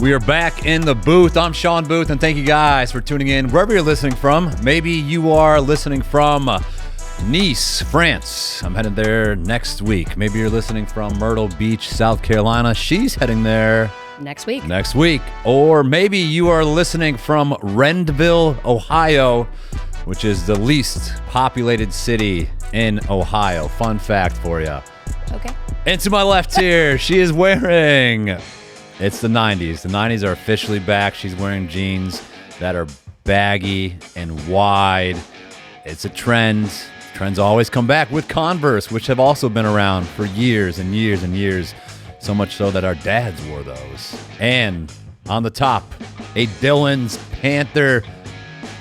We are back in the booth. I'm Sean Booth, and thank you guys for tuning in wherever you're listening from. Maybe you are listening from Nice, France. I'm headed there next week. Maybe you're listening from Myrtle Beach, South Carolina. She's heading there next week. Or maybe you are listening from Rendville, Ohio, which is the least populated city in Ohio. Fun fact for you. Okay. And to my left here, she is wearing... It's the 90s. The 90s are officially back. She's wearing jeans that are baggy and wide. It's a trend. Trends always come back with Converse, which have also been around for years and years and years. So much so that our dads wore those. And on the top, a Dylan's Panther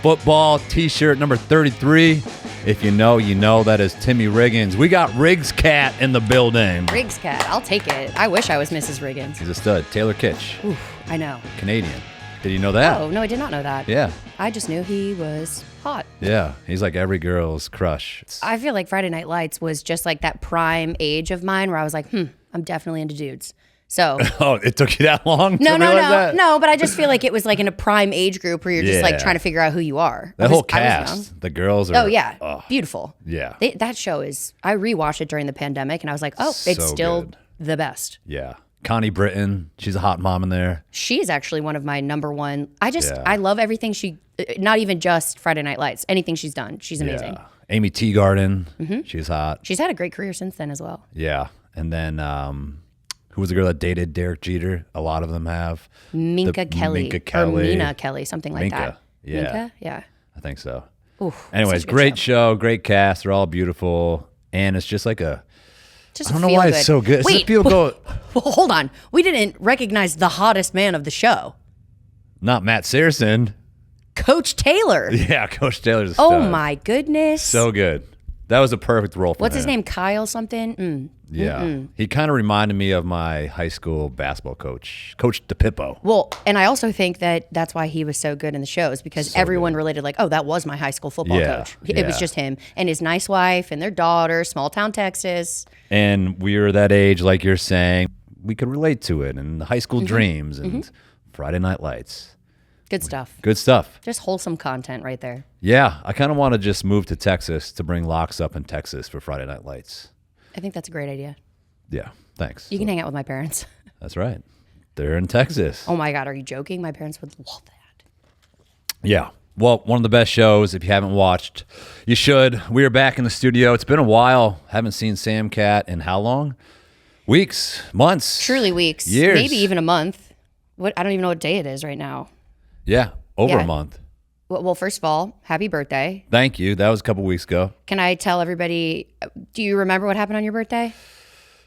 football t-shirt number 33. If you know, you know. That is Timmy Riggins. We got Riggs Cat in the building. Riggs Cat, I'll take it. I wish I was Mrs. Riggins. He's a stud. Taylor Kitsch. Oof, I know. Canadian. Did you know that? Oh, no, I did not know that. Yeah. I just knew he was hot. Yeah, he's like every girl's crush. I feel like Friday Night Lights was just like that prime age of mine where I was like, I'm definitely into dudes. So. Oh, it took you that long to realize that? No, but I just feel like it was like in a prime age group where you're just like trying to figure out who you are. That whole cast, the girls are. Oh yeah, beautiful. Yeah. That show is, I rewatched it during the pandemic and I was like, it's still good. The best. Yeah. Connie Britton, she's a hot mom in there. She's actually one of my number one. I love everything not even just Friday Night Lights, anything she's done. She's amazing. Yeah. Amy Teagarden, she's hot. She's had a great career since then as well. Yeah. And then, who was the girl that dated Derek Jeter? A lot of them have. Minka Kelly. Or Mina Kelly, something like that. Yeah. Minka? Yeah. I think so. Oof, anyways, great show, great cast. They're all beautiful. And it's just like I don't know why it's so good. Wait, well, hold on. We didn't recognize the hottest man of the show. Not Matt Saracen. Coach Taylor. Yeah, Coach Taylor's a stud. Oh my goodness. So good. That was a perfect role for him. What's his name? Kyle something? Yeah. He kind of reminded me of my high school basketball coach, Coach DePippo. Well, and I also think that's why he was so good in the shows because everyone related like, that was my high school football coach. It was just him and his nice wife and their daughter, small town Texas. And we were that age, like you're saying, we could relate to it and the high school dreams and Friday Night Lights. Good stuff. Good stuff. Just wholesome content right there. Yeah. I kind of want to just move to Texas to bring Locks Up in Texas for Friday Night Lights. I think that's a great idea. Yeah. Thanks. You can hang out with my parents. That's right. They're in Texas. Oh my God. Are you joking? My parents would love that. Yeah. Well, one of the best shows. If you haven't watched, you should. We are back in the studio. It's been a while. Haven't seen SamCat in how long? Weeks, months. Truly weeks. Years. Maybe even a month. I don't even know what day it is right now. Yeah. Over a month. Well, first of all, happy birthday. Thank you. That was a couple weeks ago. Can I tell everybody, do you remember what happened on your birthday?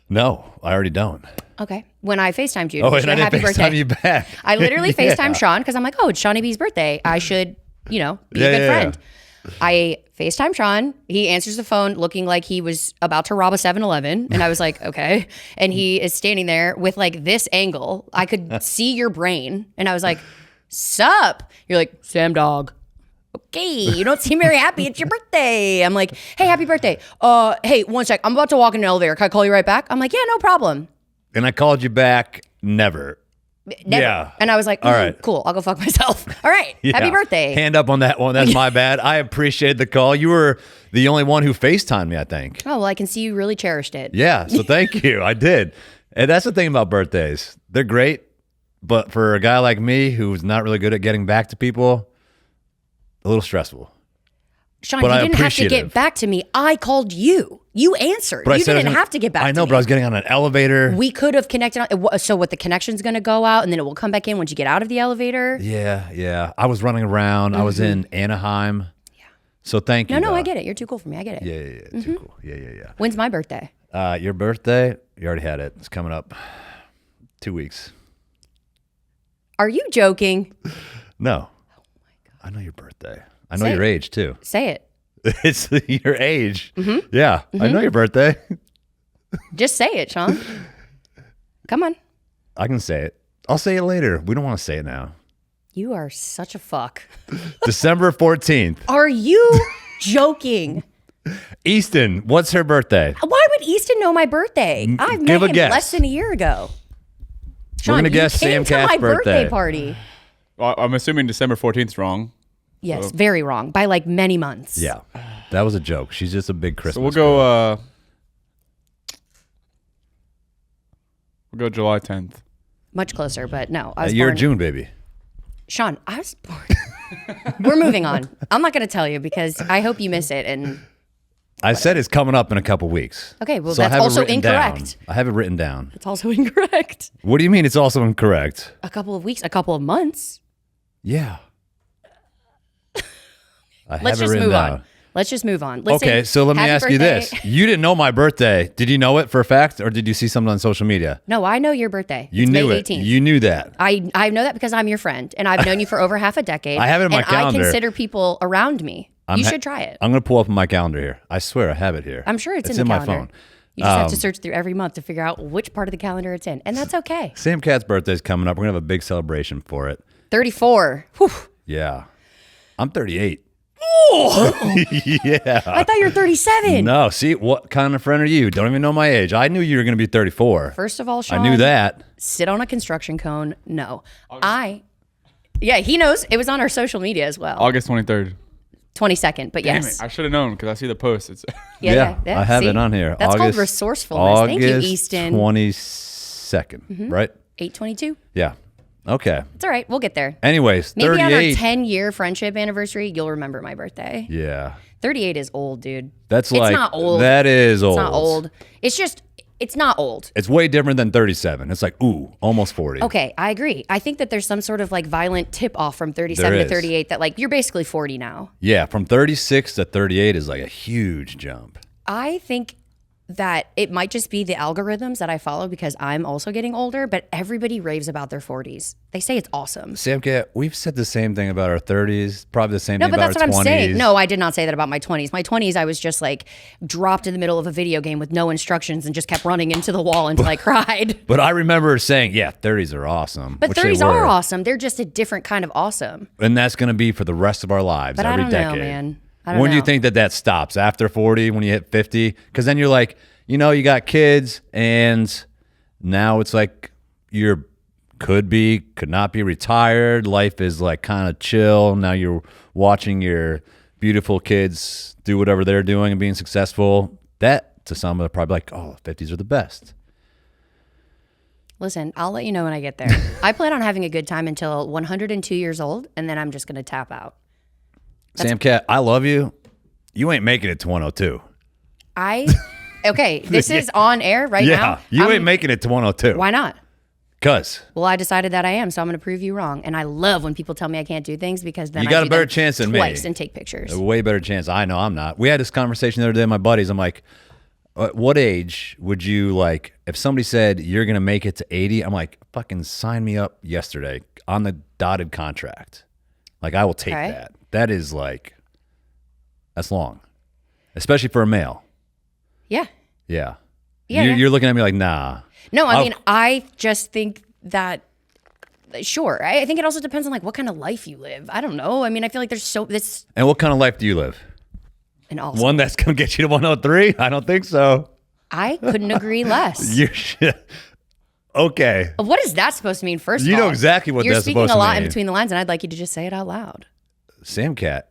No, I already don't. Okay. When I FaceTimed you, and I didn't happy FaceTime birthday. you back. I literally FaceTimed Sean because I'm like, it's Shawnee B's birthday. I should, be a good friend. I FaceTime Sean. He answers the phone looking like he was about to rob a 7-Eleven. And I was like, okay. And he is standing there with like this angle. I could see your brain. And I was like, sup? You're like, Sam dog. Okay, you don't seem very happy. It's your birthday. I'm like, hey, happy birthday. Hey, one sec. I'm about to walk in an elevator. Can I call you right back? I'm like, yeah, no problem. And I called you back. Never. Yeah. And I was like, all right, cool. I'll go fuck myself. All right. Yeah. Happy birthday. Hand up on that one. That's my bad. I appreciate the call. You were the only one who FaceTimed me, I think. Oh, well, I can see you really cherished it. Yeah. So thank you. I did. And that's the thing about birthdays. They're great. But for a guy like me who's not really good at getting back to people, a little stressful. Sean, you didn't have to get back to me. I called you. You answered. You didn't have to get back to me. I know, but I was getting on an elevator. We could have connected. So what, the connection's going to go out and then it will come back in once you get out of the elevator? Yeah. I was running around. I was in Anaheim. Yeah. So thank you. No, I get it. You're too cool for me. I get it. Yeah. Too cool. Yeah. When's my birthday? Your birthday? You already had it. It's coming up 2 weeks. Are you joking? No. Oh my God. I know your birthday. I know your age too. Say it. It's your age. Yeah. I know your birthday. Just say it, Sean. Come on. I can say it. I'll say it later. We don't want to say it now. You are such a fuck. December 14th. Are you joking? Easton, what's her birthday? Why would Easton know my birthday? I've met him less than a year ago. Shawn, We're going to you guess came to my SamCat's birthday. party. Well, I'm assuming December 14th is wrong. Yes, very wrong by like many months. Yeah, that was a joke. She's just a big Christmas. So we'll go July 10th. Much closer, but no. I was You're born, a June baby. Shawn, I was born. We're moving on. I'm not going to tell you because I hope you miss it. And I said it's coming up in a couple weeks. okay, well, So I that's have it also written incorrect. down. I have it written down. It's also incorrect. What do you mean it's also incorrect? A couple of weeks, a couple of months. Yeah. I have Let's it just written move down. on. Let's just move on. Let's Okay, say, so let me happy ask you birthday. this. You didn't know my birthday. Did you know it for a fact, or did you see something on social media? No, I know your birthday. You It's knew May it. 18th. You knew that. I know that because I'm your friend, and I've known you for over half a decade. I have it in my and calendar. I consider people around me. You should try it. I'm going to pull up my calendar here. I swear I have it here. I'm sure it's in the my calendar. phone. You just have to search through every month to figure out which part of the calendar it's in, and that's okay. SamCat's birthday is coming up. We're going to have a big celebration for it. 34. Whew. Yeah. I'm 38. I thought you were 37. No, see, what kind of friend are you? Don't even know my age. I knew you were going to be 34. First of all, Shawn, I knew that. sit on a construction cone. No. Yeah, he knows. It was on our social media as well. August 23rd. 22nd, but Damn yes. it. I should have known because I see the post. It's Yeah, I have see? it on here. That's called August- resourcefulness. Thank you, August Easton. 22nd, right? 8/22. Yeah. Okay. It's all right. We'll get there. Anyways, Maybe 38. on our 10-year friendship anniversary, you'll remember my birthday. Yeah. 38 is old, dude. That's It's like, not old. that is old. It's not old. It's just, it's not old. It's way different than 37. It's like, ooh, almost 40. Okay, I agree. I think that there's some sort of like violent tip off from 37 There to is. 38 that like you're basically 40 now. Yeah, from 36 to 38 is like a huge jump. I think that it might just be the algorithms that I follow because I'm also getting older, but everybody raves about their 40s. They say it's awesome. SamCat, we've said the same thing about our 30s, probably the same No, thing but about that's our what 20s. I'm saying. No, I did not say that about my 20s. My 20s, I was just like dropped in the middle of a video game with no instructions and just kept running into the wall until I cried. But I remember saying, yeah, 30s are awesome. But which they 30s are were. awesome. They're just a different kind of awesome. And that's going to be for the rest of our lives, But every I don't know, decade. man. I don't When do you know. think that stops? After 40, when you hit 50? Because then you're like, you know, you got kids, and now it's like you're could not be retired. Life is like kind of chill. Now you're watching your beautiful kids do whatever they're doing and being successful. That, to some, are probably like, oh, 50s are the best. Listen, I'll let you know when I get there. I plan on having a good time until 102 years old, and then I'm just going to tap out. SamCat, I love you. You ain't making it to 102. Okay, this is on air right now. Yeah, you ain't making it to 102. Why not? Because Well, I decided that I am, so I'm going to prove you wrong. And I love when people tell me I can't do things because then You I got do a better them chance than me. twice and take pictures. a way better chance. I know I'm not. We had this conversation the other day with my buddies. I'm like, at what age would you like, if somebody said you're going to make it to 80, I'm like, fucking sign me up yesterday on the dotted contract. Like, I will take Okay. that. That is like, that's long, especially for a male. Yeah. Yeah. Yeah, You're, yeah. you're looking at me like, nah. No, I mean, I just think that, sure. I think it also depends on like what kind of life you live. I don't know. I mean, I feel like there's this And what kind of life do you live? and all. One that's going to get you to 103? I don't think so. I couldn't agree less. You should. Okay. What is that supposed to mean? First, You of know all? exactly what You're that's speaking supposed a to lot in mean. between the lines, and I'd like you to just say it out loud. SamCat,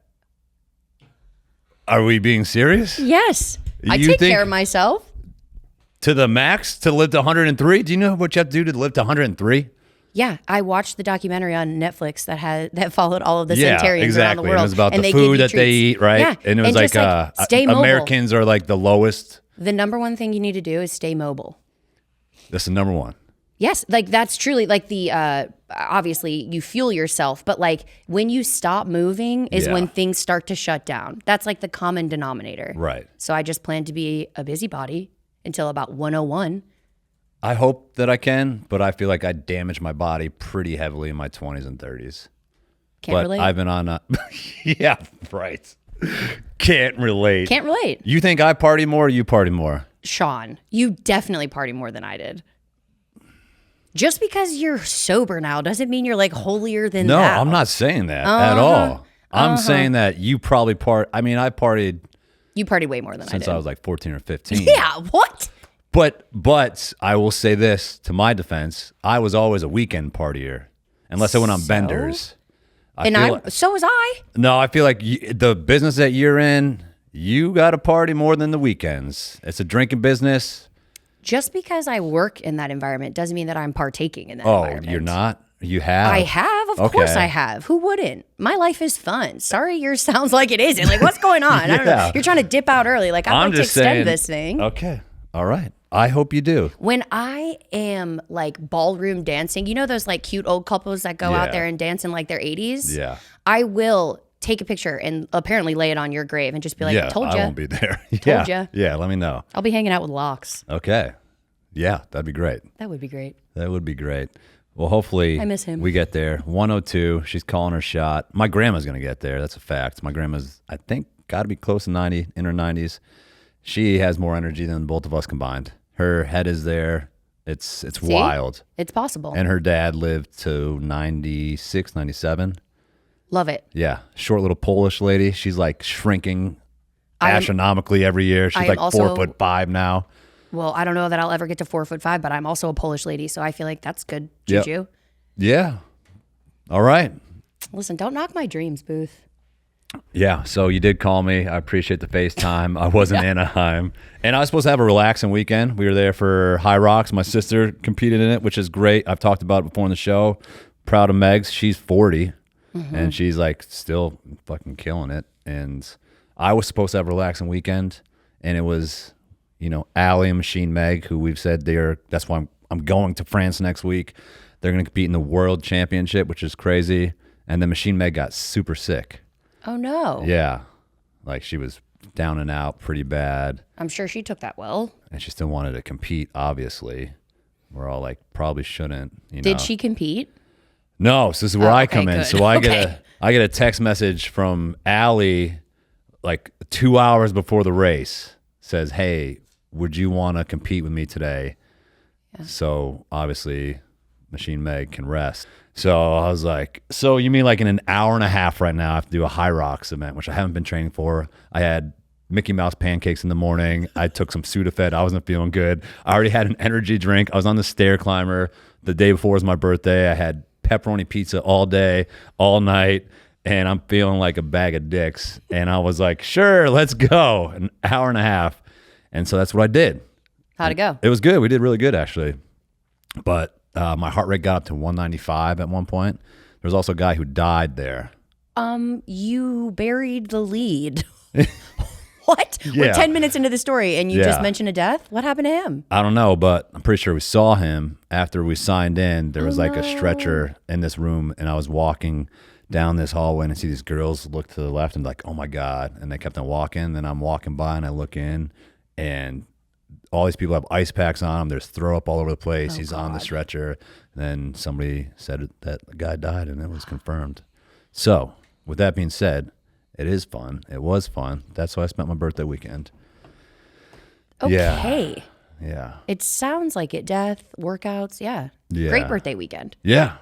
are we being serious? Yes, I You take think- care of myself. To the max to live to 103? Do you know what you have to do to live to 103? Yeah, I watched the documentary on Netflix that followed all of the Yeah, centarians around the exactly. world. And it was about and the they give food you that they treats. eat, right? Yeah, And it was just, like, stay mobile. Americans are like the lowest. The number one thing you need to do is stay mobile. That's the number one. Yes, like that's truly like the obviously you fuel yourself, but like when you stop moving is Yeah. when things start to shut down. That's like the common denominator. Right. So I just plan to be a busybody until about 101. I hope that I can, but I feel like I damaged my body pretty heavily in my 20s and 30s. Can't But relate. I've been on a, yeah, right. Can't relate. Can't relate. You think I party more or you party more? Shawn, you definitely party more than I did. Just because you're sober now doesn't mean you're like holier than No, thou. I'm not saying that at all. I'm saying that you probably I mean, I partied You partied way more than since I I did. was like 14 or 15. Yeah, what? But I will say this to my defense: I was always a weekend partier, unless I went on benders. So was I. No, I feel like the business that you're in, you got to party more than the weekends. It's a drinking business. Just because I work in that environment doesn't mean that I'm partaking in that environment. Oh, you're not? You have? I have. Of course I have. Who wouldn't? My life is fun. Sorry, yours sounds like it isn't. Like, what's going on? I don't know. You're trying to dip out early. Like, I'd like to extend this thing. Okay. All right. I hope you do. When I am like ballroom dancing, you know those like cute old couples that go out there and dance in like their 80s? Yeah. I will take a picture and apparently lay it on your grave and just be like, I told you. I won't be there. Told you. Yeah, let me know. I'll be hanging out with locks. Okay. Yeah, that'd be great. That would be great. That would be great. Well, hopefully I miss him. We get there. 102, she's calling her shot. My grandma's going to get there. That's a fact. My grandma's, I think, got to be close to 90, in her 90s. She has more energy than both of us combined. Her head is there. It's wild. It's possible. And her dad lived to 96, 97. Love it. Yeah. Short little Polish lady. She's like shrinking astronomically every year. She's like 4'5" now. Well, I don't know that I'll ever get to 4'5", but I'm also a Polish lady, so I feel like that's good juju. Yep. Yeah. All right. Listen, don't knock my dreams, Booth. Yeah, so you did call me. I appreciate the FaceTime. I was in Anaheim, and I was supposed to have a relaxing weekend. We were there for High Rocks. My sister competed in it, which is great. I've talked about it before in the show. Proud of Megs. She's 40, and she's like still fucking killing it. And I was supposed to have a relaxing weekend, and it was, Allie and Machine Meg, who we've said that's why I'm going to France next week. They're going to compete in the World Championship, which is crazy. And then Machine Meg got super sick. Oh, no. Yeah. Like she was down and out pretty bad. I'm sure she took that well. And she still wanted to compete, obviously. We're all like, probably shouldn't. Did she compete? No. So this is where I come in. Good. So I get a text message from Allie like 2 hours before the race. Says, hey, would you want to compete with me today? Yeah. So obviously Machine Meg can rest. So I was like, so you mean like in an hour and a half right now I have to do a High Rocks event, which I haven't been training for. I had Mickey Mouse pancakes in the morning. I took some Sudafed. I wasn't feeling good. I already had an energy drink. I was on the stair climber. The day before was my birthday. I had pepperoni pizza all day, all night, and I'm feeling like a bag of dicks. And I was like, sure, let's go. An hour and a half. And so that's what I did. How'd it go? It was good. We did really good, actually. But my heart rate got up to 195 at one point. There was also a guy who died there. You buried the lead. What? Yeah. We're 10 minutes into the story and you just mentioned a death? What happened to him? I don't know, but I'm pretty sure we saw him after we signed in. There was like a stretcher in this room, and I was walking down this hallway and I see these girls look to the left and like, oh my God. And they kept on walking. Then I'm walking by and I look in, and all these people have ice packs on them. There's throw up all over the place. He's on the stretcher. And then somebody said that the guy died, and it was confirmed. So with that being said, it is fun. It was fun. That's how I spent my birthday weekend. Okay. Yeah. It sounds like it. Death, workouts. Yeah. Great birthday weekend. Yeah.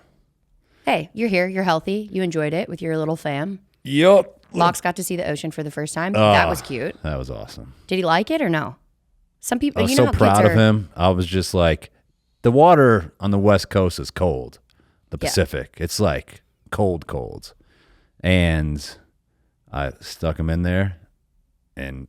Hey, you're here. You're healthy. You enjoyed it with your little fam. Yup. Locks got to see the ocean for the first time. That was cute. That was awesome. Did he like it or no? Some people, I was so proud of him. I was just like, the water on the West Coast is cold. The Pacific. It's like cold. And I stuck him in there, and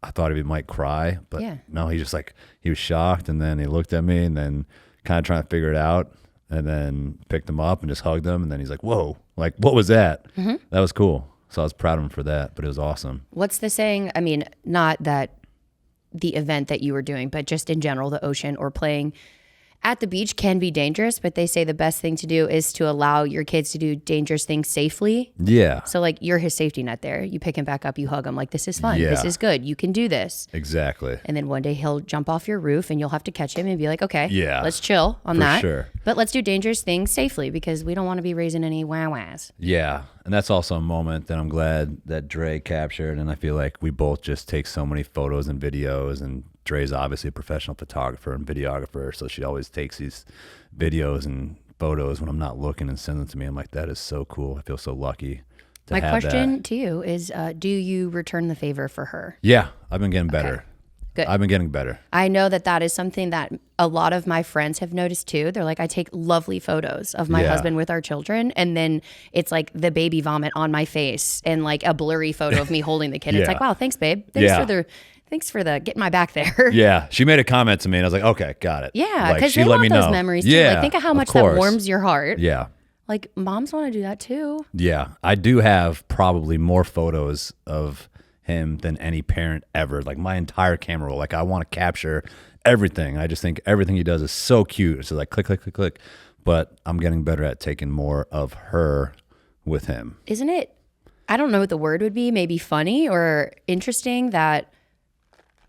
I thought he might cry, but no, he just like, he was shocked, and then he looked at me and then kind of trying to figure it out, and then picked him up and just hugged him, and then he's like, whoa, like, what was that? Mm-hmm. That was cool. So I was proud of him for that, but it was awesome. What's the saying? I mean, not that the event that you were doing, but just in general, the ocean or playing at the beach can be dangerous, but they say the best thing to do is to allow your kids to do dangerous things safely. Yeah. So like, you're his safety net there. You pick him back up, you hug him like, this is fun. Yeah. This is good. You can do this. Exactly. And then one day he'll jump off your roof and you'll have to catch him and be like, okay, let's chill on for that. Sure. But let's do dangerous things safely, because we don't want to be raising any wah-wahs. Yeah. And that's also a moment that I'm glad that Dre captured. And I feel like we both just take so many photos and videos, and Dre's obviously a professional photographer and videographer, so she always takes these videos and photos when I'm not looking and sends them to me. I'm like, that is so cool. I feel so lucky to My have question that. to you is, do you return the favor for her? Yeah, I've been getting better. Good. I've been getting better. I know that is something that a lot of my friends have noticed too. They're like, I take lovely photos of my Yeah. husband with our children, and then it's like the baby vomit on my face and like a blurry photo of me holding the kid. It's Yeah. like, wow, thanks, babe. Yeah. Thanks for the getting my back there. Yeah, she made a comment to me, and I was like, okay, got it. Yeah, Like, because she they let want me those know. memories too. Yeah, Like, think of how much course. that warms your heart. Yeah. Like, moms want to do that too. Yeah, I do have probably more photos of him than any parent ever. Like my entire camera roll. Like I want to capture everything. I just think everything he does is so cute. So like click, click, click, click. But I'm getting better at taking more of her with him. Isn't it? I don't know what the word would be. Maybe funny or interesting that,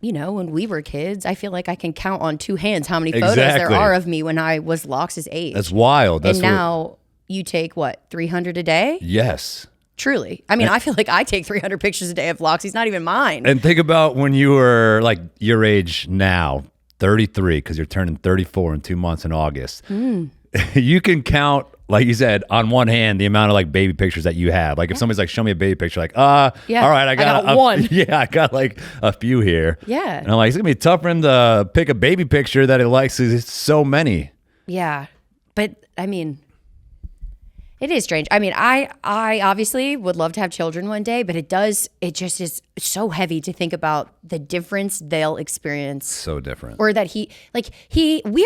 you know, when we were kids, I feel like I can count on two hands how many photos there Exactly. are of me when I was Lox's age. That's wild. That's and now you take what, 300 a day? Yes. Truly. I mean, I feel like I take 300 pictures a day of Lox. He's not even mine. And think about when you were like your age now, 33, because you're turning 34 in 2 months in August. You can count, like you said, on one hand, the amount of like baby pictures that you have. Like if somebody's like, show me a baby picture, like, Yeah, all right, I got one. Yeah, I got like a few here. Yeah. And I'm like, it's gonna be tough for him to pick a baby picture that he likes. It's so many. Yeah. But I mean, it is strange. I mean, I obviously would love to have children one day, but it just is so heavy to think about the difference they'll experience. So different. Or that we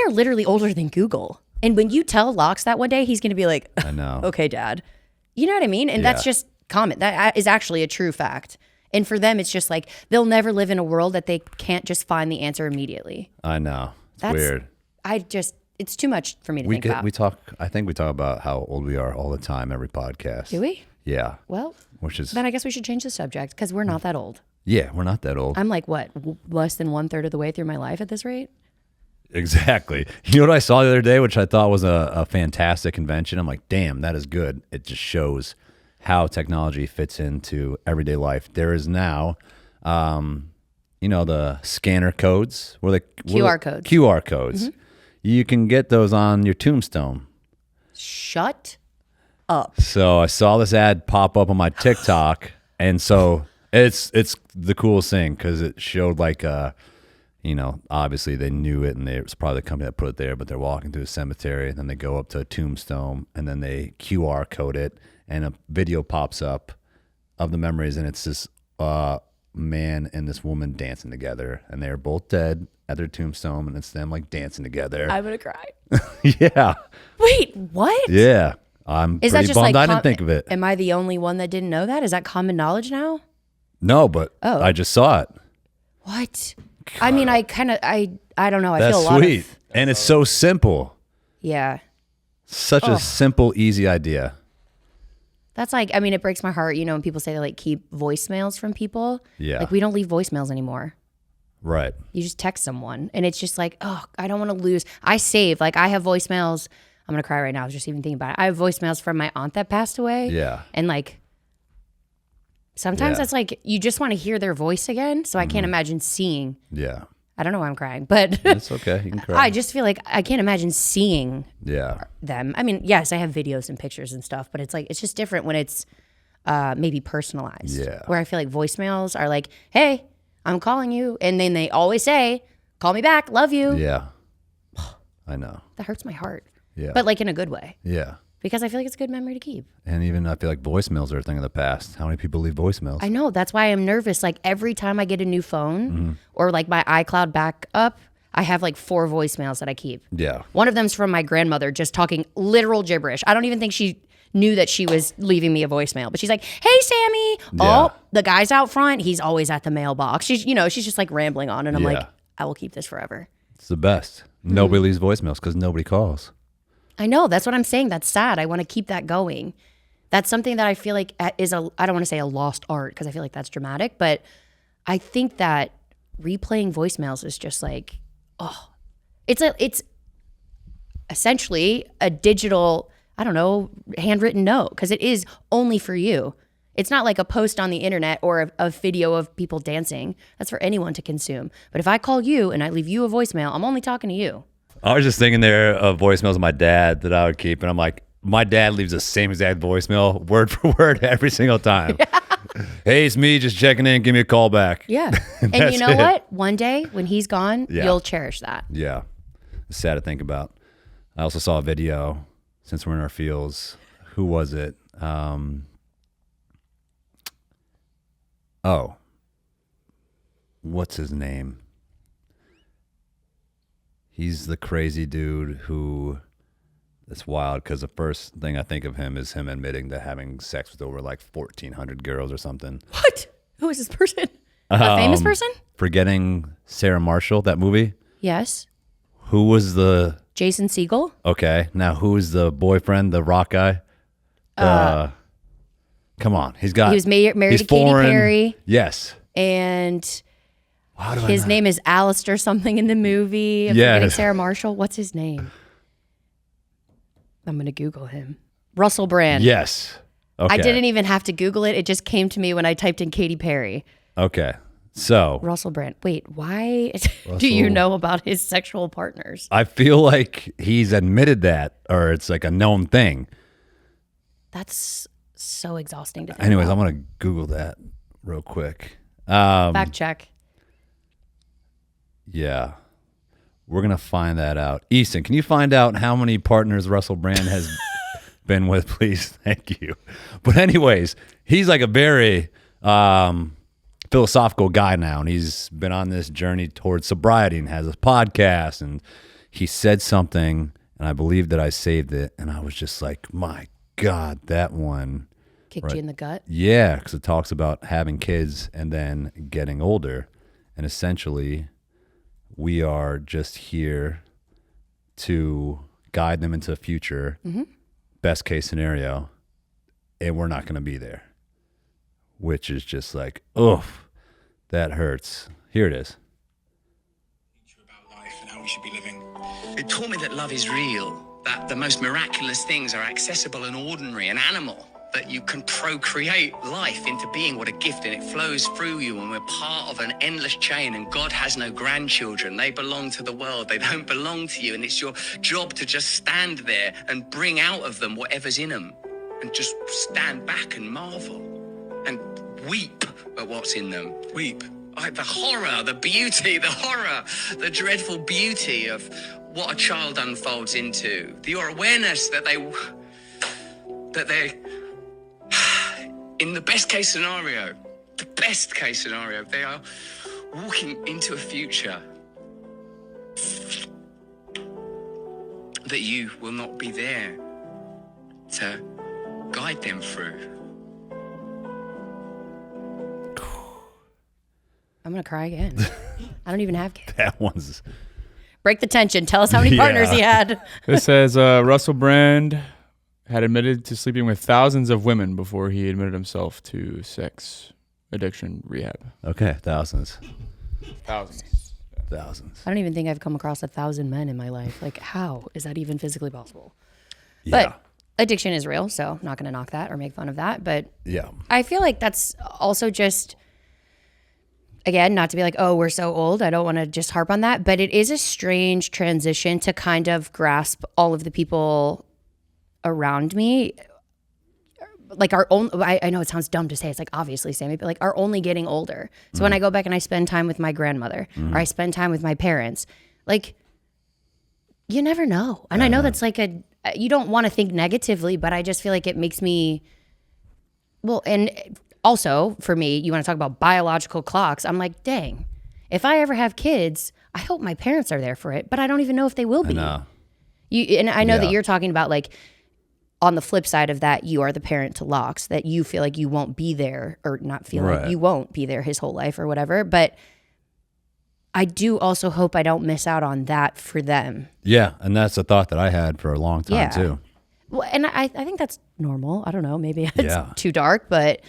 are literally older than Google. And when you tell Lox that one day, he's going to be like, I know. Okay, Dad. You know what I mean? And that's Yeah. just common. That is actually a true fact. And for them, it's just like they'll never live in a world that they can't just find the answer immediately. I know. It's That's weird. It's too much for me to think about. I think we talk about how old we are all the time, every podcast. Do we? Yeah. Well, Which is, then I guess we should change the subject because we're not that old. yeah, we're not that old. I'm like, what, less than 1/3 of the way through my life at this rate? Exactly. You know what I saw the other day, which I thought was a fantastic invention? I'm like, damn, that is good. It just shows how technology fits into everyday life. There is now, the scanner codes. QR codes. QR codes. You can get those on your tombstone. Shut up. So I saw this ad pop up on my TikTok, and so it's the coolest thing because it showed like obviously they knew it, and it was probably the company that put it there, but they're walking through a cemetery, and then they go up to a tombstone, and then they QR code it, and a video pops up of the memories, and it's this man and this woman dancing together, and they're both dead at their tombstone, and it's them like dancing together. I'm going to cry. Yeah. Wait, what? Yeah. I'm Is that pretty just bummed like I didn't think of it. Am I the only one that didn't know that? Is that common knowledge now? No, but Oh. I just saw it. What? I mean, I don't know. I That's feel a lot sweet. of, And it's so simple. yeah. Such a simple, easy idea. That's like, I mean, it breaks my heart, when people say they like keep voicemails from people. Yeah. Like we don't leave voicemails anymore. Right. You just text someone and it's just like, oh, I don't want to lose. I save, like I have voicemails. I'm going to cry right now. I was just even thinking about it. I have voicemails from my aunt that passed away. Yeah. And like, sometimes Yeah. that's like, you just want to hear their voice again. So I can't imagine seeing, Yeah. I don't know why I'm crying, but It's okay. You can cry. I just feel like I can't imagine seeing Yeah. them. I mean, yes, I have videos and pictures and stuff, but it's like, it's just different when it's maybe personalized. Yeah. Where I feel like voicemails are like, hey, I'm calling you. And then they always say, call me back, love you. Yeah. I know. That hurts my heart. Yeah. But like in a good way, Yeah. because I feel like it's a good memory to keep. And even I feel like voicemails are a thing of the past. How many people leave voicemails? I know. That's why I'm nervous. Like every time I get a new phone or like my iCloud backup, I have like 4 voicemails that I keep. Yeah. One of them's from my grandmother just talking literal gibberish. I don't even think she knew that she was leaving me a voicemail, but she's like, hey, Sammy. Yeah. Oh, the guy's out front. He's always at the mailbox. She's just like rambling on. And I'm Yeah. like, I will keep this forever. It's the best. Nobody leaves voicemails because nobody calls. I know. That's what I'm saying. That's sad. I want to keep that going. That's something that I feel like is I don't want to say a lost art because I feel like that's dramatic, but I think that replaying voicemails is just like, it's essentially a digital, I don't know, handwritten note because it is only for you. It's not like a post on the internet or a video of people dancing. That's for anyone to consume. But if I call you and I leave you a voicemail, I'm only talking to you. I was just thinking there of voicemails of my dad that I would keep, and I'm like, my dad leaves the same exact voicemail, word for word, every single time. Hey, it's me, just checking in. Give me a call back. Yeah. And you know what? One day when he's gone, Yeah. you'll cherish that. Yeah. It's sad to think about. I also saw a video, since we're in our fields. Who was it? What's his name? He's the crazy dude who, it's wild because the first thing I think of him is him admitting to having sex with over like 1,400 girls or something. What? Who is this person? A famous person? Forgetting Sarah Marshall, that movie? Yes. Who was the... Jason Segel? Okay, now who is the boyfriend, the rock guy? Come on, he's got... He was married he's to Katy foreign. Perry. Yes. And How do I his not- name is Alistair something in the movie. I'm Yes. forgetting Sarah Marshall. What's his name? I'm going to Google him. Russell Brand. Yes. Okay. I didn't even have to Google it. It just came to me when I typed in Katy Perry. Okay. So Russell Brand. Wait, why do you Russell- know about his sexual partners? I feel like he's admitted that, or it's like a known thing. That's so exhausting to think Anyways, about. I'm gonna Google that real quick. Fact check. Yeah, we're gonna find that out. Easton, can you find out how many partners Russell Brand has been with, please? Thank you. But anyways, he's like a very philosophical guy now, and he's been on this journey towards sobriety and has a podcast. And he said something, and I believe that I saved it, and I was just like, my God, that one. Kicked you in the gut. Yeah, because it talks about having kids and then getting older. And essentially, we are just here to guide them into the future, best case scenario, and we're not going to be there, which is just like, oof, that hurts. Here it is. About life and how we should be living. It taught me that love is real, that the most miraculous things are accessible and ordinary and animal, that you can procreate life into being what a gift and it flows through you, and we're part of an endless chain, and God has no grandchildren. They belong to the world. They don't belong to you, and it's your job to just stand there and bring out of them whatever's in them and just stand back and marvel and weep at what's in them. Weep. The horror, the beauty, the horror, the dreadful beauty of what a child unfolds into. Your awareness that they're, in the best case scenario, they are walking into a future that you will not be there to guide them through. I'm going to cry again. I don't even have kids. That one's... Break the tension. Tell us how many partners he had. It says Russell Brand had admitted to sleeping with thousands of women before he admitted himself to sex addiction rehab. Okay, thousands. Thousands. Thousands. I don't even think I've come across 1,000 men in my life. Like, how is that even physically possible? Yeah. But addiction is real, so I'm not going to knock that or make fun of that. But Yeah. I feel like that's also just, again, not to be like, oh, we're so old. I don't want to just harp on that. But it is a strange transition to kind of grasp all of the people around me. Like our own, I know it sounds dumb to say, it's like obviously Sammy, but like are only getting older. So when I go back and I spend time with my grandmother or I spend time with my parents, like you never know. And I know that's like you don't want to think negatively, but I just feel like it makes me, well, and also for me, you want to talk about biological clocks. I'm like, dang, if I ever have kids, I hope my parents are there for it, but I don't even know if they will be. No. And I know Yeah. that you're talking about like, on the flip side of that, you are the parent to Locks, that you feel like you won't be there, or not feel Right. like you won't be there his whole life or whatever. But I do also hope I don't miss out on that for them. Yeah, and that's a thought that I had for a long time Yeah. too. Well, and I think that's normal. I don't know. Maybe it's Yeah. too dark, but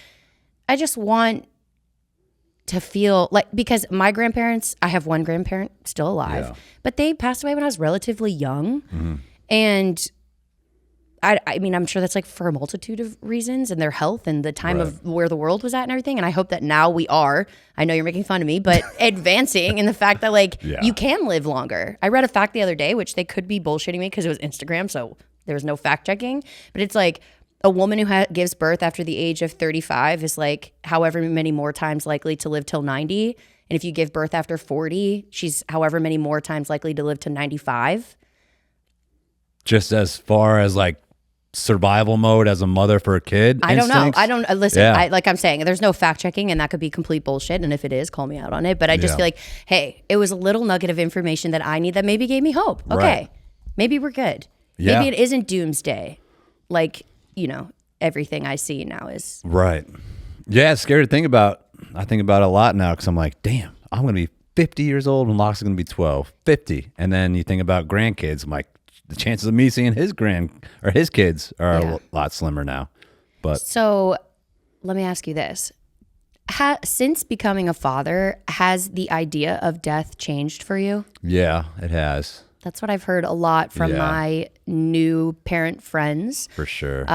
I just want to feel like, because my grandparents, I have one grandparent still alive, Yeah. but they passed away when I was relatively young. And I mean, I'm sure that's like for a multitude of reasons and their health and the time of where the world was at and everything. And I hope that now we are, I know you're making fun of me, but advancing in the fact that like Yeah. you can live longer. I read a fact the other day, which they could be bullshitting me because it was Instagram, so there was no fact checking. But it's like a woman who gives birth after the age of 35 is like however many more times likely to live till 90. And if you give birth after 40, she's however many more times likely to live to 95. Just as far as like survival mode as a mother for a kid. I don't know. instincts? I don't listen. Yeah. Like I'm saying, there's no fact checking, and that could be complete bullshit. And if it is, call me out on it. But I just Yeah. feel like, hey, it was a little nugget of information that I need that maybe gave me hope. Okay, Right. maybe we're good. Yeah. Maybe it isn't doomsday. Like, everything I see now is Right. Yeah, it's scary to think about. I think about it a lot now because I'm like, damn, I'm going to be 50 years old when Locke's going to be 12, 50. And then you think about grandkids. I'm like, the chances of me seeing his kids are Yeah. a lot slimmer now. But So let me ask you this. Since becoming a father, has the idea of death changed for you? yeah, it has That's what I've heard a lot from Yeah. my new parent friends. for sure.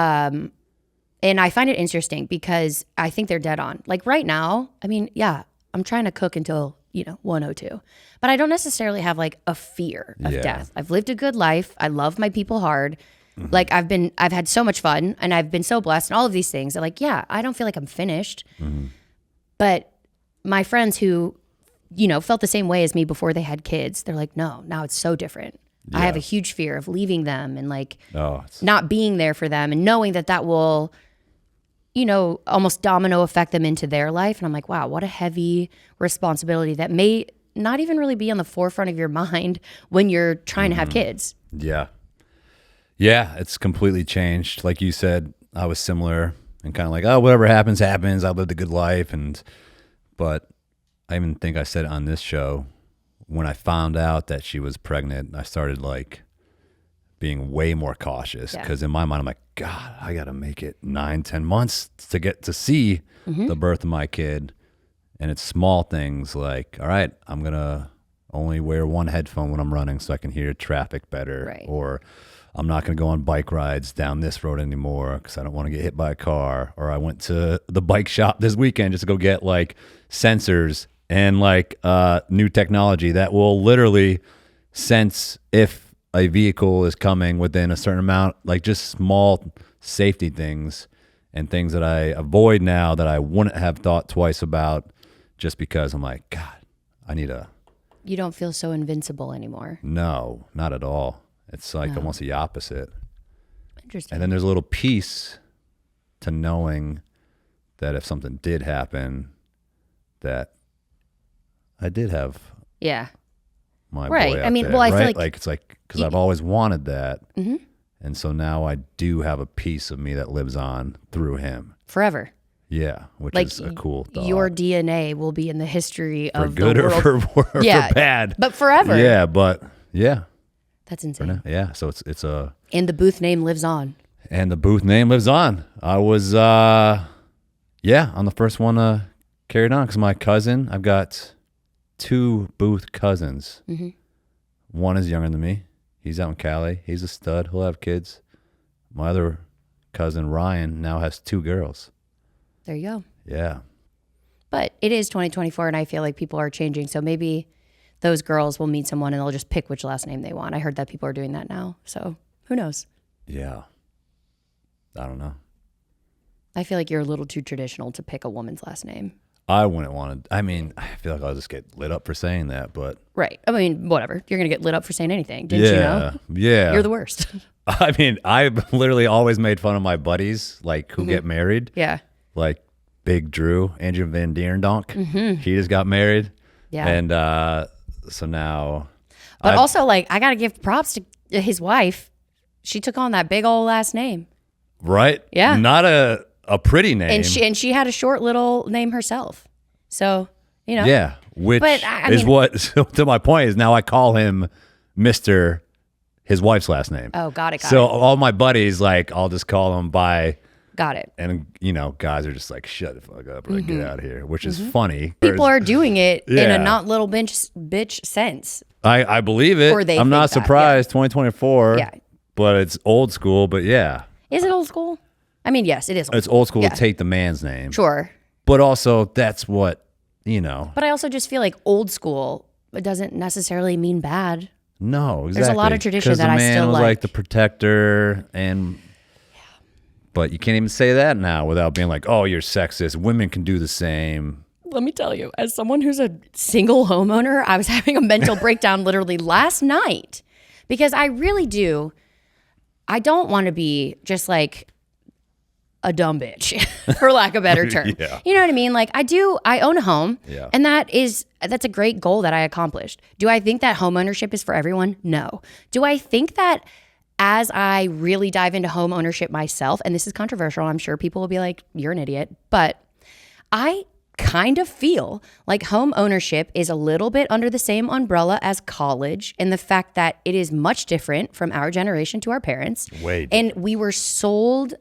And I find it interesting because I think they're dead on. Like right now, I mean, yeah, I'm trying to cook until, 102. But I don't necessarily have like a fear of Yeah. death. I've lived a good life. I love my people hard. Like I've had so much fun and I've been so blessed and all of these things. I'm like, yeah, I don't feel like I'm finished. But my friends who, felt the same way as me before they had kids, they're like, no, now it's so different. I have a huge fear of leaving them and like oh, it's, not being there for them and knowing that will, almost domino affect them into their life. And I'm like, wow, what a heavy responsibility that may not even really be on the forefront of your mind when you're trying to have kids. yeah. Yeah, it's completely changed. Like you said, I was similar and kind of like, oh, whatever happens, happens. I lived a good life. But I even think I said it on this show, when I found out that she was pregnant, I started like being way more cautious because in my mind, I'm like, God, I got to make it 9-10 months to get to see the birth of my kid. And it's small things like, all right, I'm going to only wear one headphone when I'm running so I can hear traffic better. Right. Or I'm not going to go on bike rides down this road anymore because I don't want to get hit by a car. Or I went to the bike shop this weekend just to go get like sensors and like new technology that will literally sense if a vehicle is coming within a certain amount, like just small safety things and things that I avoid now that I wouldn't have thought twice about just because I'm like, God, I need a... You don't feel so invincible anymore. No, not at all. It's like almost the opposite. Interesting. And then there's a little piece to knowing that if something did happen, that I did have Yeah. my Right. boy out I mean, there, well, I feel right? like it's like, because I've always wanted that. And so now I do have a piece of me that lives on through him. Forever. Yeah, which Like is a cool thought. your DNA will be in the history for of good the or world. for Yeah, bad. but forever. Yeah, but yeah. That's insane. Yeah, so it's a... And the booth name lives on. And the booth name lives on. I was, on the first one carried on because my cousin, I've got 2 booth cousins. One is younger than me. He's out in Cali. He's a stud. He'll have kids. My other cousin, Ryan, now has 2 girls. There you go. Yeah. But it is 2024, and I feel like people are changing. So maybe those girls will meet someone and they'll just pick which last name they want. I heard that people are doing that now. So who knows? Yeah. I don't know. I feel like you're a little too traditional to pick a woman's last name. I wouldn't want to. I mean, I feel like I'll just get lit up for saying that, but... Right. I mean, whatever. You're going to get lit up for saying anything. Didn't you know? Yeah. You're the worst. I mean, I've literally always made fun of my buddies, like, who get married. Yeah. Like Big Drew, Andrew Van Dierendonk. He just got married. Yeah. And so now... But also, like, I got to give props to his wife. She took on that big old last name. Right? Yeah. Not a pretty name. And she had a short little name herself. So, you know. Yeah. Which But, I is mean- what, so to my point is now I call him Mr. his wife's last name. Oh, got it. So all my buddies, like, I'll just call him by... Got it. And, guys are just like, shut the fuck up or get out of here, which is funny. People are doing it in Yeah. a not little bitch sense. I believe it. Or they I'm not think that, surprised, 2024. Yeah. But it's old school, but yeah. Is it old school? I mean, yes, it is. It's old school Yeah. to take the man's name. Sure. But also, that's what, But I also just feel like old school, it doesn't necessarily mean bad. No, exactly. There's a lot of tradition 'Cause that the I man still was like. like the protector and But you can't even say that now without being like, oh, you're sexist. Women can do the same. Let me tell you, as someone who's a single homeowner, I was having a mental breakdown literally last night because I really do. I don't want to be just like a dumb bitch, for lack of a better term. Yeah. You know what I mean? Like I own a home, Yeah. and that's a great goal that I accomplished. Do I think that home ownership is for everyone? No. Do I think that as I really dive into home ownership myself, and this is controversial, I'm sure people will be like, you're an idiot, but I kind of feel like home ownership is a little bit under the same umbrella as college, and the fact that it is much different from our generation to our parents. Way and we were sold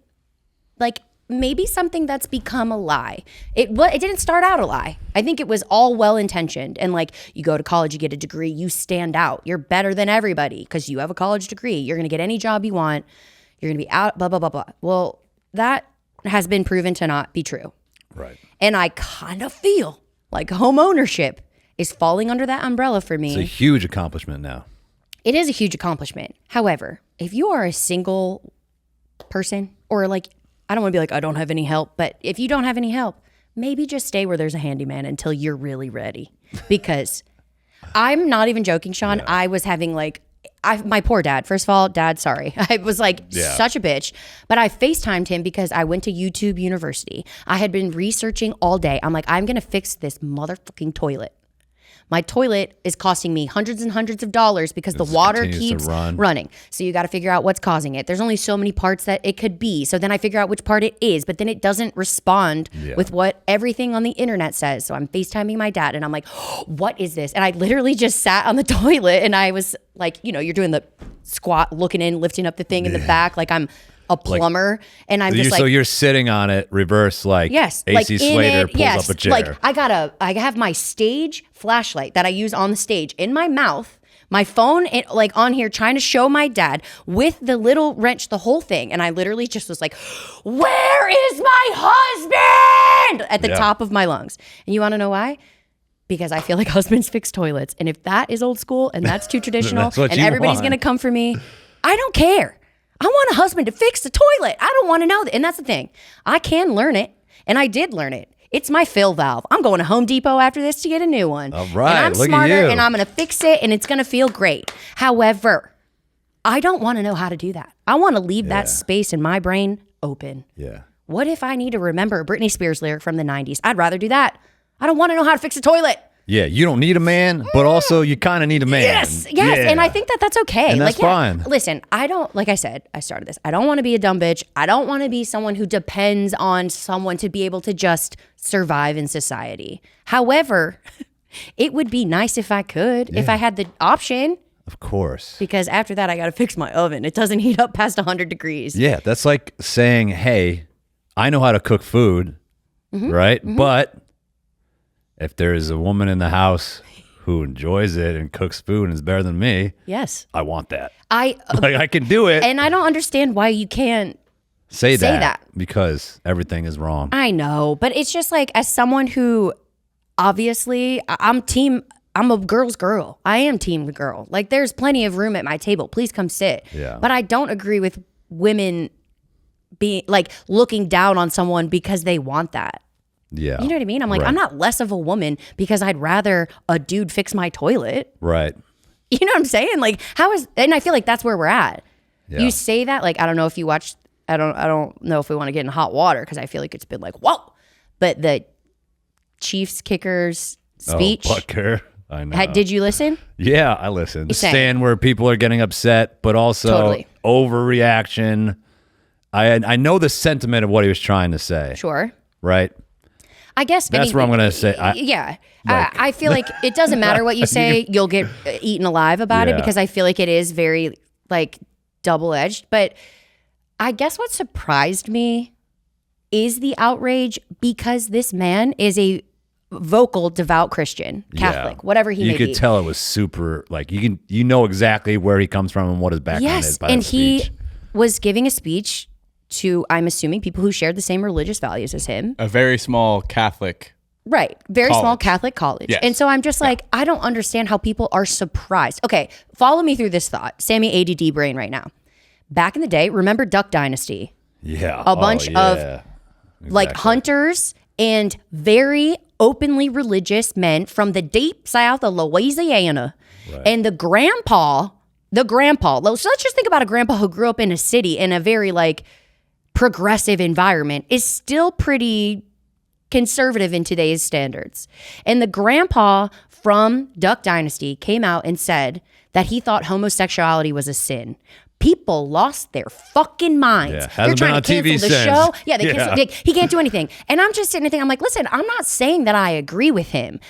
like maybe something that's become a lie. It didn't start out a lie. I think it was all well-intentioned. And like, you go to college, you get a degree, you stand out. You're better than everybody because you have a college degree. You're going to get any job you want. You're going to be out, blah, blah, blah, blah. Well, that has been proven to not be true. Right. And I kind of feel like home ownership is falling under that umbrella for me. It's a huge accomplishment now. It is a huge accomplishment. However, if you are a single person, or like, I don't want to be like, I don't have any help, but if you don't have any help, maybe just stay where there's a handyman until you're really ready. Because I'm not even joking, Shawn. Yeah. I was having like, my poor dad. First of all, Dad, sorry. I was like such a bitch. But I FaceTimed him because I went to YouTube University. I had been researching all day. I'm like, I'm going to fix this motherfucking toilet. My toilet is costing me hundreds and hundreds of dollars because the water keeps running. So you got to figure out what's causing it. There's only so many parts that it could be. So then I figure out which part it is, but then it doesn't respond with what everything on the internet says. So I'm FaceTiming my dad and I'm like, what is this? And I literally just sat on the toilet and I was like, you know, you're doing the squat, looking in, lifting up the thing in the back like I'm a plumber, and I'm just like, so you're sitting on it reverse, like AC like Slater pulls up a chair. Like I have my stage flashlight that I use on the stage in my mouth, my phone like on here trying to show my dad with the little wrench, the whole thing, and I literally just was like, "Where is my husband?" at the top of my lungs. And you want to know why? Because I feel like husbands fix toilets, and if that is old school and that's too traditional, and everybody's gonna come for me, I don't care. I want a husband to fix the toilet. I don't want to know that. And that's the thing. I can learn it. And I did learn it. It's my fill valve. I'm going to Home Depot after this to get a new one. All right. And I'm look smarter at you. and I'm going to fix it and it's going to feel great. However, I don't want to know how to do that. I want to leave that space in my brain open. Yeah. What if I need to remember a Britney Spears lyric from the 90s? I'd rather do that. I don't want to know how to fix a toilet. Yeah, you don't need a man, but also you kind of need a man. Yes, Yeah. and I think that that's okay. And that's fine. Listen, I don't, like I said, I started this. I don't want to be a dumb bitch. I don't want to be someone who depends on someone to be able to just survive in society. However, it would be nice if I could, if I had the option. Of course. Because after that, I got to fix my oven. It doesn't heat up past 100 degrees. Yeah, that's like saying, hey, I know how to cook food, right? Mm-hmm. But if there is a woman in the house who enjoys it and cooks food and is better than me, yes, I want that. I can do it. And I don't understand why you can't say that because everything is wrong. I know, but it's just like, as someone who obviously I'm a girl's girl. I am team girl. Like, there's plenty of room at my table. Please come sit. Yeah. But I don't agree with women being like looking down on someone because they want that. Yeah. You know what I mean? I'm like, I'm not less of a woman because I'd rather a dude fix my toilet. Right. You know what I'm saying? Like, and I feel like that's where we're at. Yeah. You say that, like, I don't know if you watched, I don't know if we want to get in hot water because I feel like it's been like, whoa. But the Chiefs kicker's speech. Oh, Butker. I know. Did you listen? Yeah, I listened. Stand where people are getting upset, but also overreaction. I know the sentiment of what he was trying to say. Sure. Right? I guess that's what I'm going to say. I feel like it doesn't matter what you say. You'll get eaten alive about it because I feel like it is very like double-edged. But I guess what surprised me is the outrage because this man is a vocal, devout Christian, Catholic, whatever he may be. You could tell it was super, like, you know exactly where he comes from and what his background is by and his speech. He was giving a speech to, I'm assuming, people who shared the same religious values as him. A very small Catholic. Right. Very college. Small Catholic college. Yes. And so I'm just like, I don't understand how people are surprised. Okay, follow me through this thought. Sammy ADD brain right now. Back in the day, remember Duck Dynasty? Yeah. A bunch of like Exactly. hunters and very openly religious men from the deep south of Louisiana. Right. And the grandpa, so let's just think about a grandpa who grew up in a city in a very like progressive environment is still pretty conservative in today's standards. And the grandpa from Duck Dynasty came out and said that he thought homosexuality was a sin. People lost their fucking minds. Yeah, They're hasn't trying been to on TV cancel the since. show. Yeah, they Yeah. canceled, he can't do anything. And I'm just sitting there thinking, I'm like, listen, I'm not saying that I agree with him,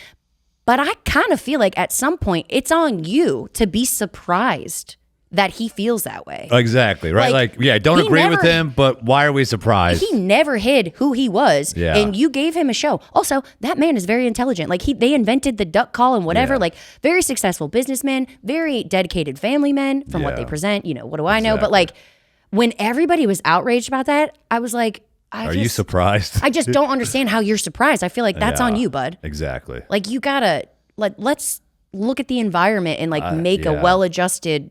but I kind of feel like at some point it's on you to be surprised that he feels that way. Exactly, right? Like, Don't he agree with never- him, but why are we surprised? He never hid who he was, Yeah. and you gave him a show. Also, that man is very intelligent. Like they invented the duck call and whatever. Yeah. Like very successful businessman, very dedicated family men from what they Yeah. present. You know, what do I know? But Exactly. like when everybody was outraged about that, I was like, Are you surprised? I just don't understand how you're surprised. I feel like that's on Yeah, you, bud. Exactly. Like you gotta let's look at the environment and like make a yeah. well-adjusted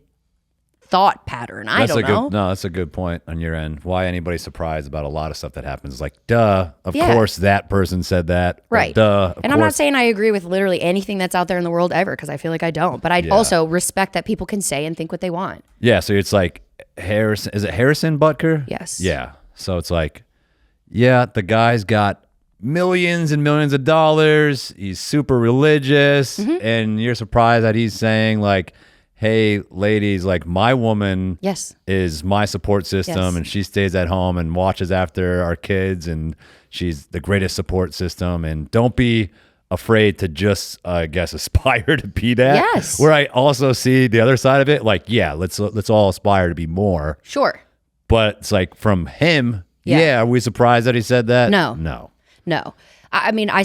thought pattern. I don't know. That's a good point on your end. Why anybody surprised about a lot of stuff that happens? Like, duh, of Yeah. course that person said that. Or, Right. duh. Of And I'm not course- saying I agree with literally anything that's out there in the world ever because I feel like I don't. But I Yeah. also respect that people can say and think what they want. Yeah, so it's like Harrison. Is it Harrison Butker? Yes. Yeah. So it's like, yeah, the guy's got millions and millions of dollars. He's super religious, Mm-hmm. and you're surprised that he's saying like, "Hey, ladies, like my woman Yes. is my support system, Yes. and she stays at home and watches after our kids, and she's the greatest support system. And don't be afraid to just, I guess, aspire to be that." Yes. Where I also see the other side of it, like, yeah, let's all aspire to be more. Sure. But it's like from him, Yeah. yeah, are we surprised that he said that? No. No. No. I mean, I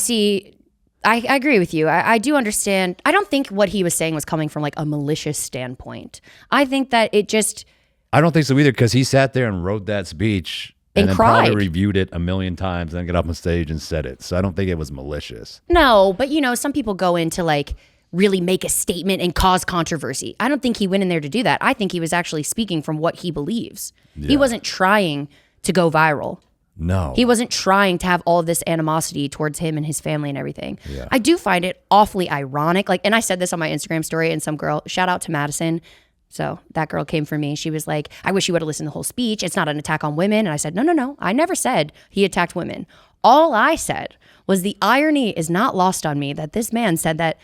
agree with you. I do understand. I don't think what he was saying was coming from like a malicious standpoint. I think that it just, I don't think so either, because he sat there and wrote that speech and And then cried. probably reviewed it a million times and then got up on stage and said it. So I don't think it was malicious. no, but you know, some people go into like really make a statement and cause controversy. I don't think he went in there to do that. I think he was actually speaking from what he believes. He wasn't trying to go viral. No. He wasn't trying to have all of this animosity towards him and his family and everything. I do find it awfully ironic. Like, and I said this on my Instagram story, and some girl, shout out to Madison. So that girl came for me. She was like, I wish you would have listened to the whole speech. It's not an attack on women. And I said, no. I never said he attacked women. All I said was the irony is not lost on me that this man said that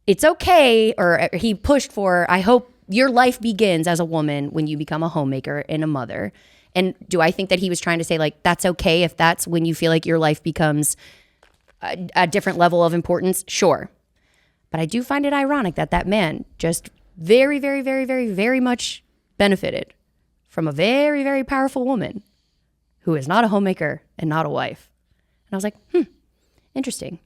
it's okay, or he pushed for, I hope your life begins as a woman when you become a homemaker and a mother. And do I think that he was trying to say like, that's okay if that's when you feel like your life becomes a different level of importance? Sure. But I do find it ironic that that man just very, very, very, very, very much benefited from a very, very powerful woman who is not a homemaker and not a wife. And I was like, interesting.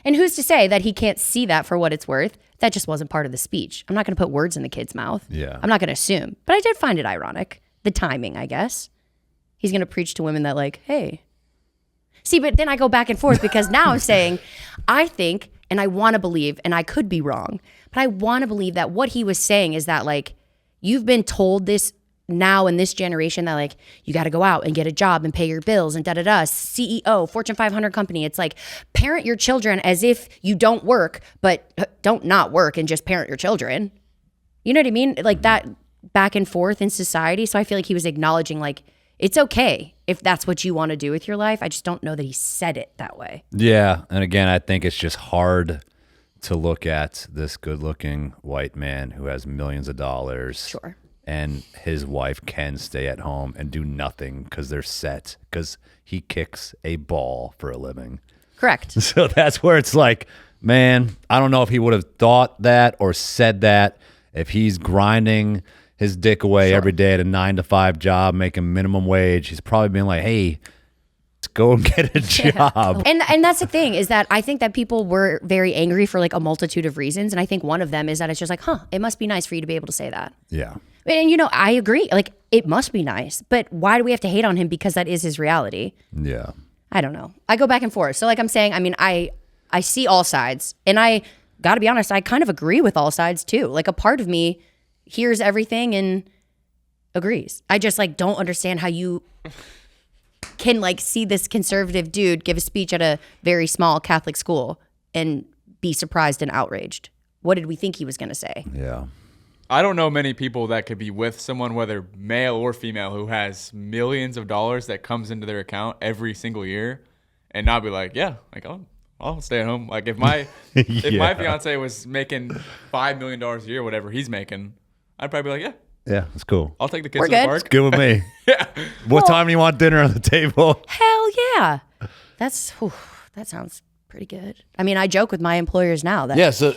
And who's to say that he can't see that for what it's worth? That just wasn't part of the speech. I'm not going to put words in the kid's mouth. Yeah. I'm not going to assume. But I did find it ironic. The timing, I guess. He's going to preach to women that like, hey. See, but then I go back and forth because now I'm saying, I think, and I want to believe, and I could be wrong, but I want to believe that what he was saying is that like, you've been told this now in this generation that like, you got to go out and get a job and pay your bills and da-da-da, CEO, Fortune 500 company. It's like, parent your children as if you don't work, but don't not work and just parent your children. You know what I mean? Like that back and forth in society. So I feel like he was acknowledging like, it's okay if that's what you want to do with your life. I just don't know that he said it that way. Yeah. And again, I think it's just hard to look at this good-looking white man who has millions of dollars. Sure. And his wife can stay at home and do nothing because they're set, because he kicks a ball for a living. Correct. So that's where it's like, man, I don't know if he would have thought that or said that if he's grinding his dick away every day at a 9-to-5 job, making minimum wage. He's probably been like, hey, let's go and get a job. And that's the thing, is that I think that people were very angry for like a multitude of reasons. And I think one of them is that it's just like, it must be nice for you to be able to say that. Yeah. And you know, I agree. Like, it must be nice. But why do we have to hate on him because that is his reality? Yeah. I don't know. I go back and forth. So like I'm saying, I mean, I see all sides. And I got to be honest, I kind of agree with all sides too. Like a part of me hears everything and agrees. I just like don't understand how you can like see this conservative dude give a speech at a very small Catholic school and be surprised and outraged. What did we think he was going to say? Yeah. I don't know many people that could be with someone, whether male or female, who has millions of dollars that comes into their account every single year and not be like, yeah, like I'll stay at home. Like if my if my fiance was making $5 million a year, whatever he's making, I'd probably be like, Yeah, that's cool. I'll take the kids We're to the good. park. Good with me. Yeah. What time do you want dinner on the table? Hell yeah. That sounds pretty good. I mean, I joke with my employers now that Yeah, so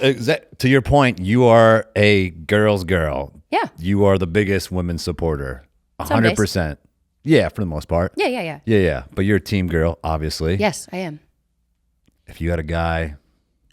to your point, you are a girl's girl. Yeah. You are the biggest women's supporter. Some days. 100%. Yeah, for the most part. Yeah. Yeah. But you're a team girl, obviously. Yes, I am. If you had a guy.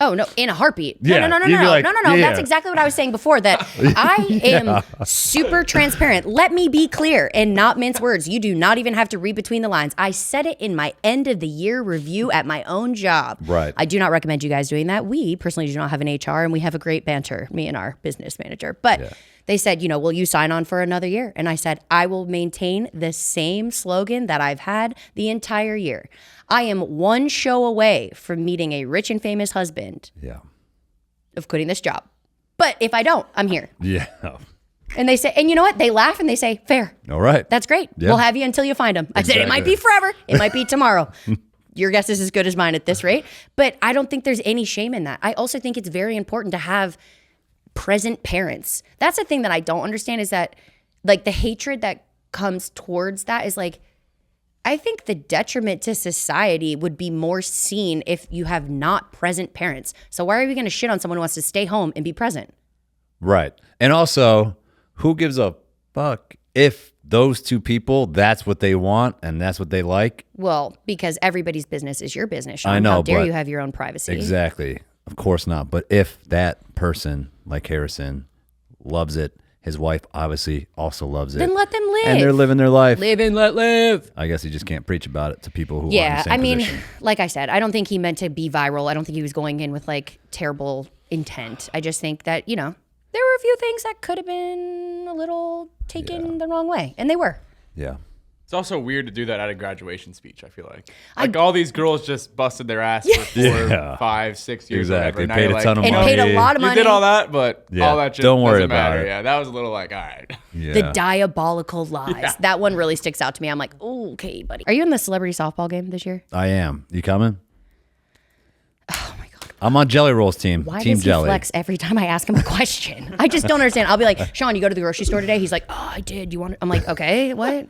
Oh, no, in a heartbeat. Yeah, No. you'd be like, No. yeah. That's exactly what I was saying before, that I am super transparent. Let me be clear and not mince words. You do not even have to read between the lines. I said it in my end of the year review at my own job. Right. I do not recommend you guys doing that. We personally do not have an HR, and we have a great banter, me and our business manager. But they said, will you sign on for another year? And I said, I will maintain the same slogan that I've had the entire year. I am one show away from meeting a rich and famous husband of quitting this job. But if I don't, I'm here. Yeah. And they say, and you know what? They laugh and they say, fair. All right. That's great. Yeah. We'll have you until you find him. I said, it might be forever. It might be tomorrow. Your guess is as good as mine at this rate. But I don't think there's any shame in that. I also think it's very important to have present parents. That's the thing that I don't understand, is that like the hatred that comes towards that is like, I think the detriment to society would be more seen if you have not present parents. So why are we going to shit on someone who wants to stay home and be present? Right. And also, who gives a fuck if those two people, that's what they want and that's what they like? Well, because everybody's business is your business, Shawn. I know, How dare but you have your own privacy? Exactly. Of course not. But if that person, like Harrison, loves it, his wife obviously also loves it. Then let them live. And they're living their life. Live and let live. I guess you just can't preach about it to people who are in Yeah, the same I mean, position. like I said, I don't think he meant to be viral. I don't think he was going in with like terrible intent. I just think that, there were a few things that could have been a little taken the wrong way. And they were. Yeah. It's also weird to do that at a graduation speech, I feel like. All these girls just busted their ass for 4, 5, 6 years. Exactly. Whatever. Now Paid you're a ton of And money. paid a lot of You money. did all that, but all that shit don't worry doesn't about matter. it. Yeah, that was a little like, all right. Yeah. The diabolical lies. That one really sticks out to me. I'm like, oh, okay, buddy. Are you in the celebrity softball game this year? I am. You coming? Oh my God. I'm on Jelly Roll's team. Why Team does Jelly. he flex every time I ask him a question? I just don't understand. I'll be like, Shawn, you go to the grocery store today? He's like, oh, I did. You want it? I'm like, okay, what?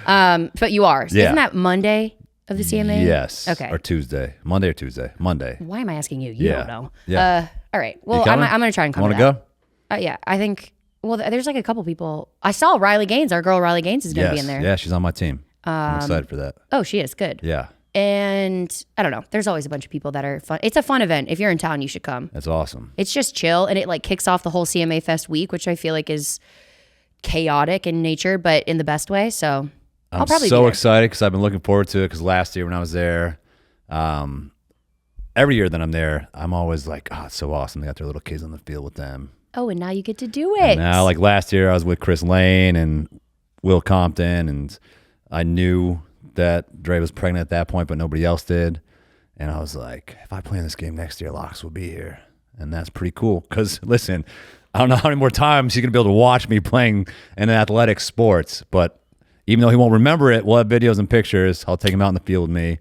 But you are. So Yeah. Isn't that Monday of the CMA? Yes. Okay. Or Tuesday. Monday or Tuesday? Monday. Why am I asking you? You Yeah. don't know. Yeah. All right. Well, You I'm coming? going to try and come Want to to that. go? Yeah, I think, well, there's like a couple people. I saw Riley Gaines. Our girl Riley Gaines is going to be in there. Yeah, she's on my team. I'm excited for that. Oh, she is. Good. Yeah. And I don't know. There's always a bunch of people that are fun. It's a fun event. If you're in town, you should come. That's awesome. It's just chill, and it like kicks off the whole CMA Fest week, which I feel like is chaotic in nature, but in the best way. So I'll probably so be there. excited because I've been looking forward to it. Because last year when I was there, every year that I'm there, I'm always like, oh, it's so awesome. They got their little kids on the field with them. Oh, and now you get to do it. Now, like last year, I was with Chris Lane and Will Compton, and I knew that Dre was pregnant at that point, but nobody else did. And I was like, if I play in this game next year, Locks will be here. And that's pretty cool. Because, listen, I don't know how many more times he's going to be able to watch me playing in athletic sports. But even though he won't remember it, we'll have videos and pictures. I'll take him out in the field with me.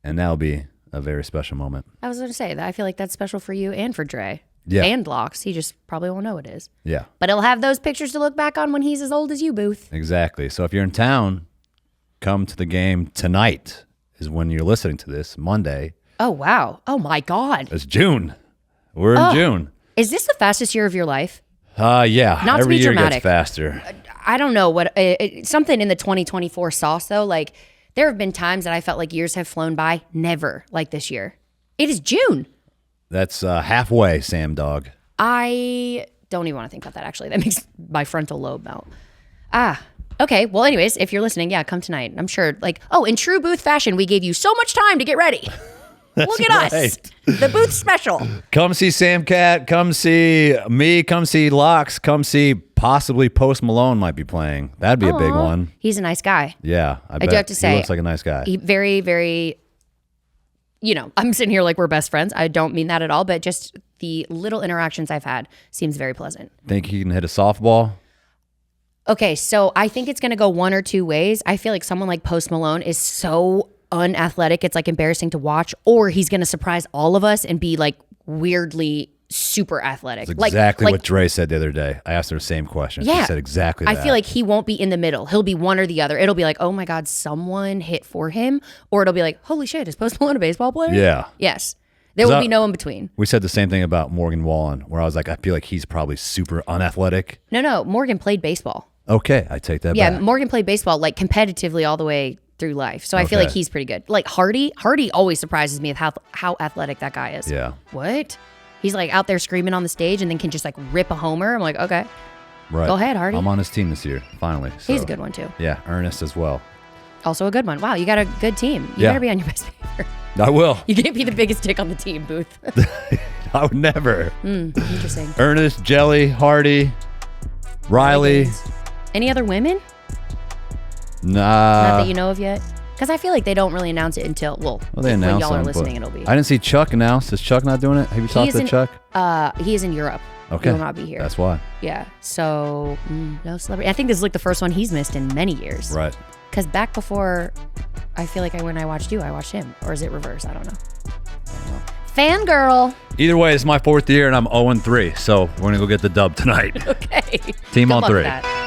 And that'll be a very special moment. I was going to say that I feel like that's special for you and for Dre. Yeah. And Locks. He just probably won't know it is. Yeah, But he'll have those pictures to look back on when he's as old as you, Booth. exactly. So if you're in town, come to the game tonight is when you're listening to this, Monday. Oh, wow. Oh, my God. It's June. We're in June. Is this the fastest year of your life? Yeah. Not to every be year dramatic. gets faster. I don't know what something in the 2024 sauce though. Like there have been times that I felt like years have flown by. Never like this year. It is June. That's halfway, Sam Dog. I don't even want to think about that. Actually, that makes my frontal lobe melt. Okay. Well, anyways, if you're listening, yeah, come tonight. I'm sure. Like, oh, in true Booth fashion, we gave you so much time to get ready. Look at us, right. the Booth special. Come see SamCat. Come see me. Come see Locks. Come see possibly Post Malone might be playing. That'd be a big Aw, one. He's a nice guy. Yeah, I bet. do have to say, he looks like a nice guy. He very, very, I'm sitting here like we're best friends. I don't mean that at all, but just the little interactions I've had seems very pleasant. Think he can hit a softball? Okay, so I think it's going to go one or two ways. I feel like someone like Post Malone is so unathletic, it's like embarrassing to watch, or he's going to surprise all of us and be like weirdly super athletic. That's exactly what Dre said the other day. I asked her the same question. Yeah, She said exactly that. I feel like he won't be in the middle. He'll be one or the other. It'll be like, oh my God, someone hit for him. Or it'll be like, holy shit, is Post Malone a baseball player? Yeah. Yes. There will be no in between. We said the same thing about Morgan Wallen, where I was like, I feel like he's probably super unathletic. No. Morgan played baseball. Okay, I take that back. Yeah, Morgan played baseball like competitively all the way through life. So I feel like he's pretty good. Like Hardy always surprises me with how athletic that guy is. Yeah. What? He's like out there screaming on the stage and then can just like rip a homer. I'm like, okay, Right. go ahead, Hardy. I'm on his team this year, finally. So. He's a good one too. Yeah, Ernest as well. Also a good one. Wow, you got a good team. You Yeah. better be on your best behavior. I will. You can't be the biggest dick on the team, Booth. I would never. Interesting. Ernest, Jelly, Hardy, Riley. Any other women? Not Nah. that you know of yet? Because I feel like they don't really announce it until, Well, they when announced y'all are them, listening, but it'll be. I didn't see Chuck announce. Is Chuck not doing it? Have you talked to Chuck? He is in Europe. Okay. He will not be here. That's why. Yeah. So, no celebrity. I think this is like the first one he's missed in many years. Right. Because back before, I feel like when I watched you, I watched him. Or is it reverse? I don't know. Fangirl. Either way, it's my 4th year and I'm 0-3. So we're going to go get the dub tonight. Okay. Team Good on luck 3. with that.